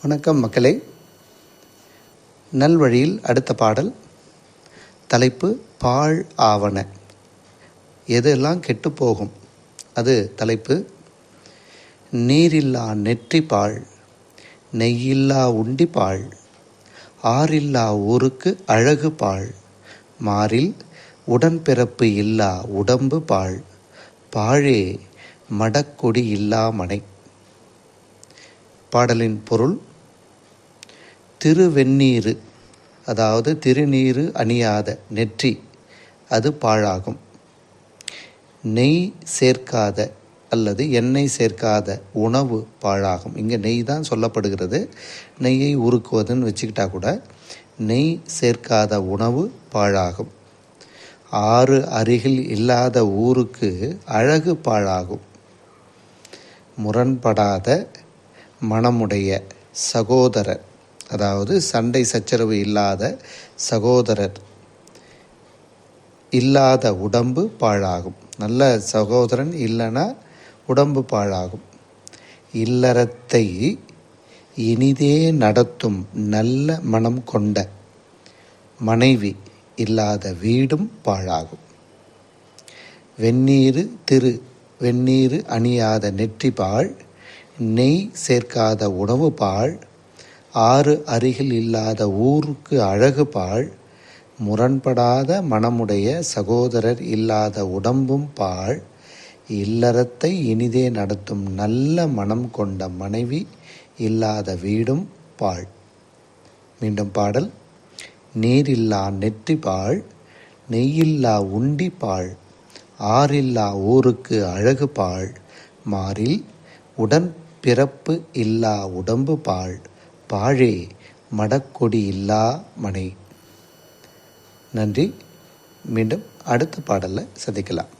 வணக்கம் மக்களே. நல்வழியில் அடுத்த பாடல். தலைப்பு பாழ் ஆவன. எதெல்லாம் கெட்டு போகும் அது தலைப்பு. நீரில்லா நெற்றி பாழ், நெய்யில்லா உண்டி பாழ், ஆறில்லா ஊருக்கு அழகு பாழ், மாறில் உடன்பிறப்பு இல்லா உடம்பு பாழ், பாழே மடக்கொடி இல்லா மனை. பாடலின் பொருள்: திருவெண்ணீறு, அதாவது திருநீறு அணியாத நெற்றி, அது பாழாகும். நெய் சேர்க்காத அல்லது எண்ணெய் சேர்க்காத உணவு பாழாகும். இங்கே நெய் தான் சொல்லப்படுகிறது. நெய்யை உருக்குவதுன்னு வச்சுக்கிட்டா கூட நெய் சேர்க்காத உணவு பாழாகும். ஆறு அருகில் இல்லாத ஊருக்கு அழகு பாழாகும். முரண்படாத மனமுடைய சகோதரர், அதாவது சண்டை சச்சரவு இல்லாத சகோதரர் இல்லாத உடம்பு பாழாகும். நல்ல சகோதரன் இல்லைன்னா உடம்பு பாழாகும். இல்லறத்தை இனிதே நடத்தும் நல்ல மனம் கொண்ட மனைவி இல்லாத வீடும் பாழாகும். வெந்நீறு அணியாத நெற்றி பாழ், நெய் சேர்க்காத உணவு பாழ், ஆறு அருகில் இல்லாத ஊருக்கு அழகு பாழ், முரண்படாத மனமுடைய சகோதரர் இல்லாத உடம்பும் பாழ், இல்லறத்தை இனிதே நடத்தும் நல்ல மனம் கொண்ட மனைவி இல்லாத வீடும் பாழ். மீண்டும் பாடல். நீரில்லா நெற்றி பாழ், நெய்யில்லா உண்டி பாழ், ஆறில்லா ஊருக்கு அழகு பாழ், மாறில் உடன் பிறப்பு இல்லா உடம்பு பாழ், பாழே மடக்கொடி இல்லா மனை. நன்றி. மீண்டும் அடுத்த பாடலில் சந்திக்கலாம்.